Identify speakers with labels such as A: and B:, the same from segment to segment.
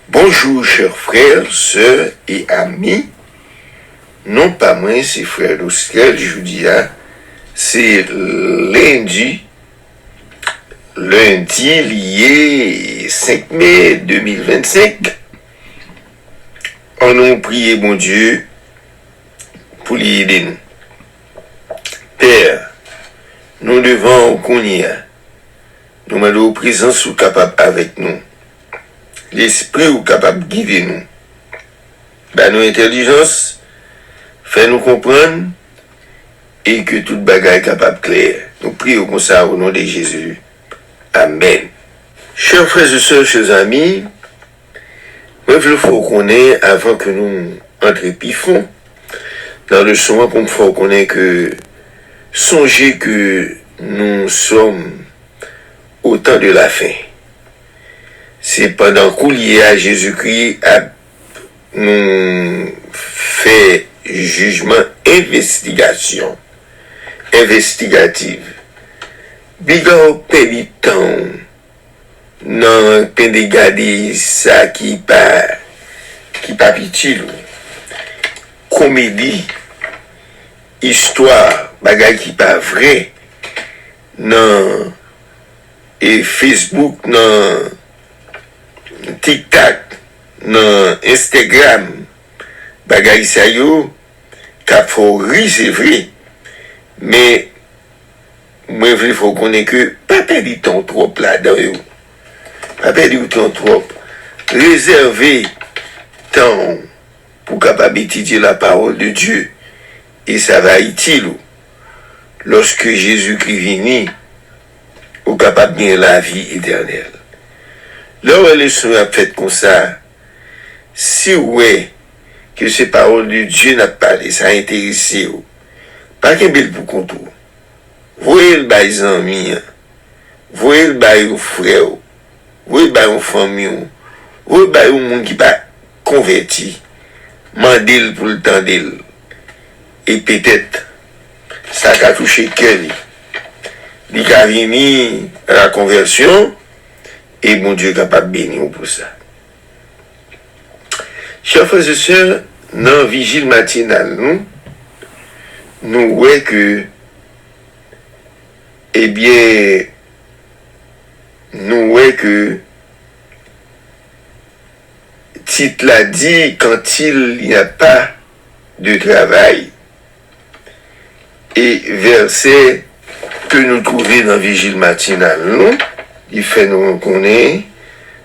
A: Bonjour chers frères, sœurs et amis. Non pas moi, c'est frère Loustrel, je vous dis là, c'est lundi lié 5 mai 2025. On nous prie bon Dieu pour l'aider nous. Père, nous devons connaître, nous mettons présence ou capable avec nous. L'esprit ou capable de guider nous. Nos intelligence, fait nous comprendre et que toute bagaille capable clair. Nous prions comme ça au nom de Jésus. Amen. Chers frères et sœurs, chers amis, moi je faut qu'on ait avant que nous entrions pifons dans le son pour me faire connaître que songez que nous sommes au temps de la fin. C'est pendant qu'on lié à Jésus-Christ à nous fait jugement investigative. Bigan pedi temps non peine de garder ça qui pas utile. Comédie, histoire, bagay qui pas vrai. Non et Facebook non TikTok, non Instagram, bagay sa yo, k'ap fò ri, c'est vrai. Mais, moi, il faut connaître que, pas perdre ton trop là-dedans, yo. Pas perdre ton trop. Réserver temps pour capable étudier la parole de Dieu. Et ça va être utile. Lorsque Jésus-Christ vient, ou capable de la vie éternelle. Là où les choses a fait comme ça, si ouais, que ces paroles de Dieu n'a pas parlé, ça a intéressé, pas qu'un bel pour contour. Voyez le bail amis, voyez le bail aux frères, voyez le bail aux familles, voyez le bail au monde qui pas converti, mandel pour le temps d'elle. Et peut-être, ça a touché Kelly. Il a venu à la conversion, et mon Dieu est capable de bénir pour ça. Chers frères et sœurs, dans la vigile matinale, nous voyons que, eh bien, nous voyons que, titre l'a dit, quand il n'y a pas de travail, et verset que nous trouvons dans la vigile matinale, il fait nous reconnaître,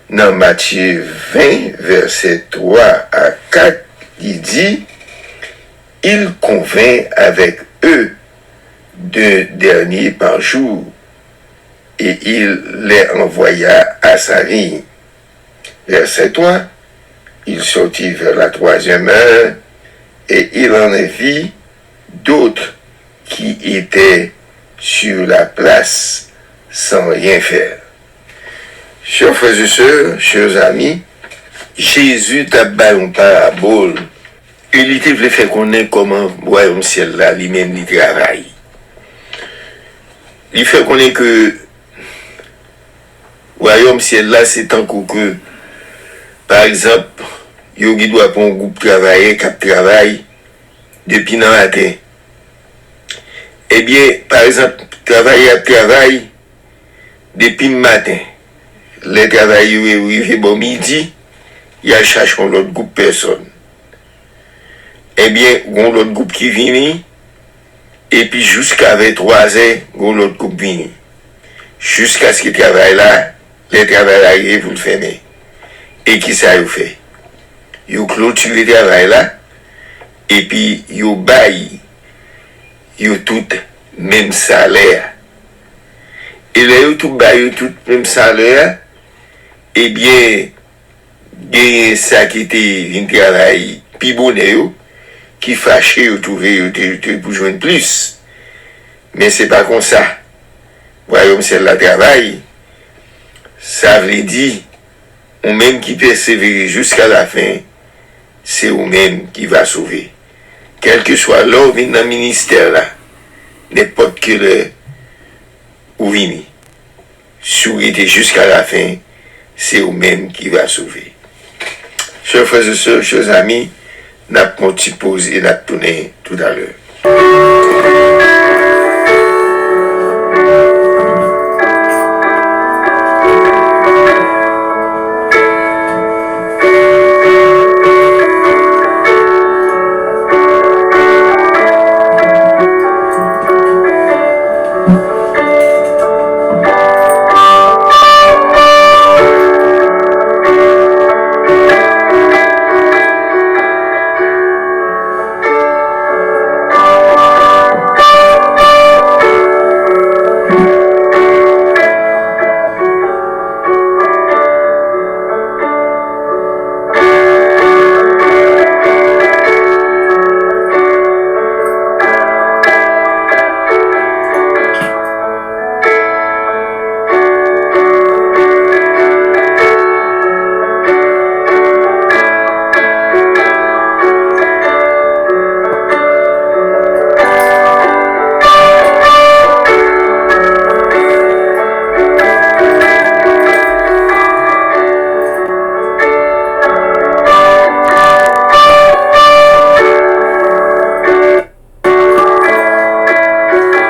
A: dans Matthieu 20, verset 3 à 4, il dit, il convainc avec eux 2 derniers par jour, et il les envoya à sa vie. Verset 3, il sortit vers la 3e heure, et il en vit d'autres qui étaient sur la place sans rien faire. Chers frères et sœurs, chers amis, Jésus t'a bâti une parabole. Il était voulu faire connaître comment royaume ciel là, lui-même, il travaille. Il fait connaître que royaume ciel là, c'est tant que, par exemple, il doit prendre un groupe travailler, qui travaille depuis dans la terre. Eh bien, par exemple, travail depuis le matin. Les travailleurs arrivent bon midi, il y a cherché l'autre groupe de personnes. Eh bien, il y a l'autre groupe qui vient, et puis jusqu'à 23h, il y a l'autre groupe qui vient. Jusqu'à ce qu'ils travaillent là, les travailleurs arrivent pour le fermer. Et qui ça vous fait? Ils clôturent le travail là, et puis ils baillent, ils tout même salaire. Et là, ils tout baillent tout même salaire. Eh bien, il y a ça qui était un travail plus bonnet, qui fâché, ou trouvé, pour joindre plus. Mais c'est pas comme ça. Voyons, c'est le travail. Ça veut dire, ou même qui persévère jusqu'à la fin, c'est ou même qui va sauver. Quel que soit l'homme dans le ministère là, n'importe quel ou vini. Si vous êtes jusqu'à la fin, c'est vous-même qui va sauver. Chers frères et sœurs, chers amis, n'a pas mon petit pause et n'a tourné tout à l'heure.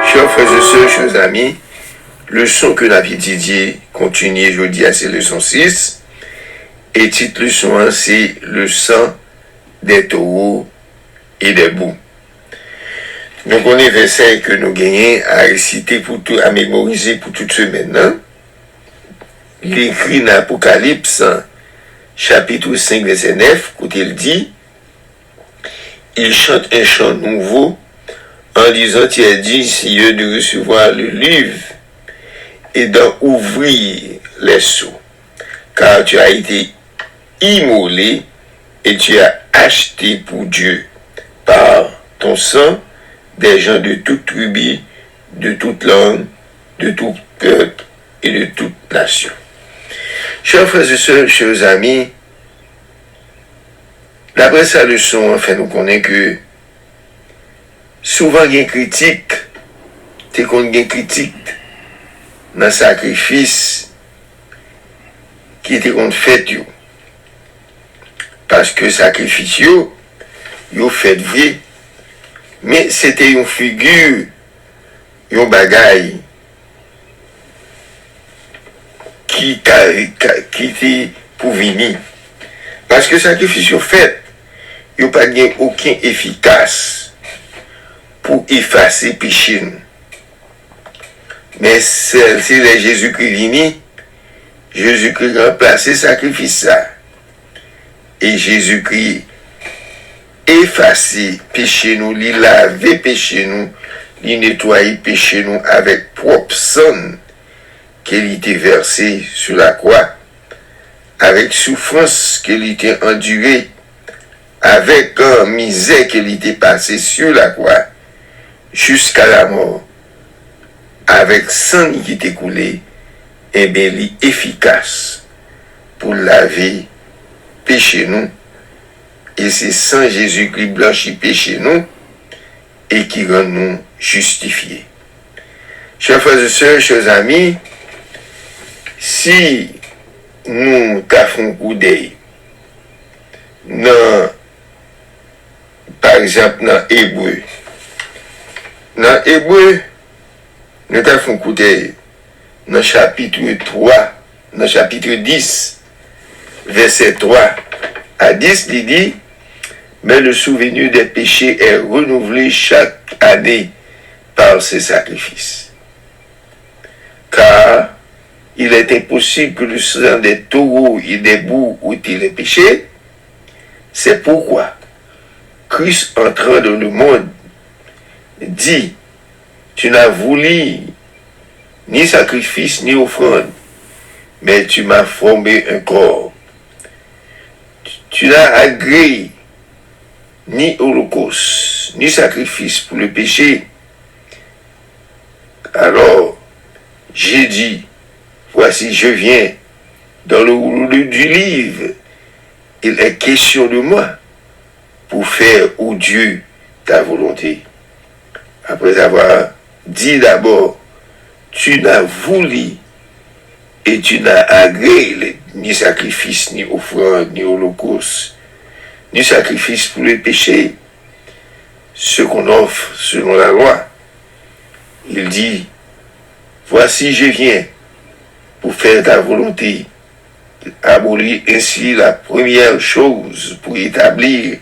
A: Chers frères et sœurs, chers amis, leçon que la vie Didier continue aujourd'hui à cette leçon 6. Et titre leçon 1, c'est le sang des taureaux et des boucs. Donc on est verset que nous gagnons à réciter pour tout, à mémoriser pour toute semaine. Hein? L'écrit dans l'Apocalypse, chapitre 5, verset 9, quand il dit, il chante un chant nouveau en disant, tu as dit, Seigneur, de recevoir le livre et d'en ouvrir les sceaux, car tu as été immolé et tu as acheté pour Dieu par ton sang des gens de toute tribu, de toute langue, de tout peuple et de toute nation. Chers frères et sœurs, chers amis, d'après sa leçon, enfin, nous connaissons que souvent il y a une critique, c'est qu'on y a une critique dans le sacrifice qui était qu'on fait. Parce que le sacrifice, il fait vrai, mais c'était une figure, une bagaille qui était pour venir. Parce que le sacrifice fait, il n'y a pas aucun efficace pour effacer le péché. Mais c'est Jésus-Christ venu, Jésus-Christ a remplacé le sacrifice ça. Et Jésus-Christ effacé péché nous, il lavé péché nous, il nettoyé péché nous avec propre sang qu'il était versé sur la croix, avec souffrance qu'il était enduré, avec misère qu'il était passé sur la croix, jusqu'à la mort, avec sang qui était coulé, et bien il est efficace pour laver péché nous. Et c'est sang Jésus-Christ blanchit péché nous et qui rend nous justifiés. Chers frères et sœurs, chers amis, si nous avons un coup d'œil par exemple dans Hébreu, nous avons un coup d'œil dans chapitre 3, dans chapitre 10, verset 3 à 10, il dit, mais le souvenir des péchés est renouvelé chaque année par ces sacrifices. Car il est impossible que le sang des taureaux et des boucs ôte les péchés. C'est pourquoi Christ entrant dans le monde dit, tu n'as voulu ni sacrifice ni offrande, mais tu m'as formé un corps. Tu n'as agréé ni holocauste, ni sacrifice pour le péché. Alors, j'ai dit, voici, je viens. Dans le rouleau du livre, il est question de moi pour faire, ô Dieu, ta volonté. Après avoir dit d'abord, tu n'as voulu et tu n'as agréé ni sacrifice, ni offrande, ni holocauste, ni sacrifice pour les péchés, ce qu'on offre selon la loi. Il dit, voici je viens pour faire ta volonté, abolir ainsi la première chose pour établir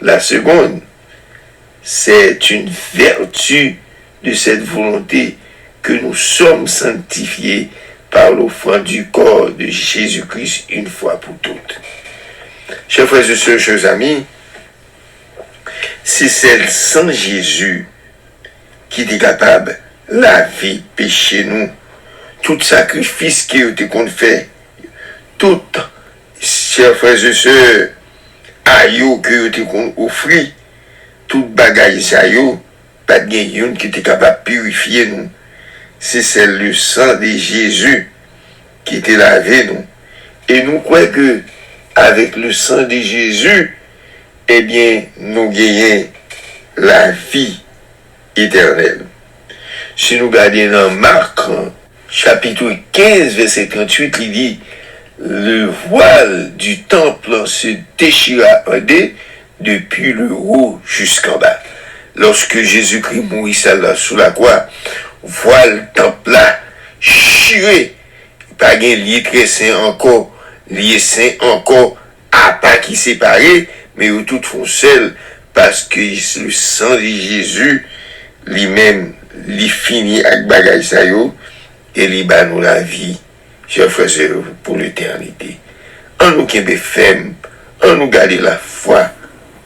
A: la seconde. C'est une vertu de cette volonté que nous sommes sanctifiés par l'offrande du corps de Jésus-Christ une fois pour toutes. Chers frères et sœurs, chers amis, c'est celle sans Jésus qui est capable de laver péché nous, tout sacrifice qui a été fait, tout, chers frères et sœurs, aïe qui a été offert, tout bagaille ça yo, pas de yon qui était capable de purifier nous. C'est celle le sang de Jésus qui était lavé nous. Et nous croyons que avec le sang de Jésus, eh bien, nous gagnons la vie éternelle. Si nous regardons dans Marc, chapitre 15, verset 38, il dit, le voile du temple se déchira en deux, depuis le haut jusqu'en bas. Lorsque Jésus-Christ mourit sous la croix, voile temple là, chiré, pas de lié très saint encore, lié saint encore, à pas qui séparé, mais où tout font seul, parce que le sang de Jésus, lui-même, lui finit avec bagaille sa yo, et lui bat nous la vie, chers frères et sœurs, pour l'éternité. En nous qui ferme, en nous garder la foi,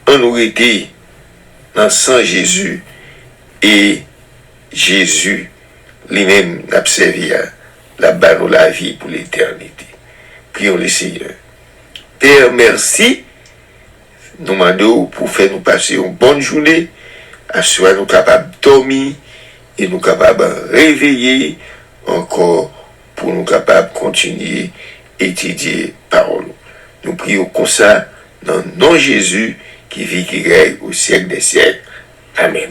A: en nous était dans le sang Jésus, et Jésus lui-même n'a servi à la bat nous la vie pour l'éternité. Prions le Seigneur. Père, merci. Nous demandons pour faire nous passer une bonne journée, à soi nous capables de dormir et nous capables de réveiller encore pour nous capables de continuer à étudier parole. Nous prions comme ça dans le nom de Jésus qui vit, qui règne au siècle des siècles. Amen.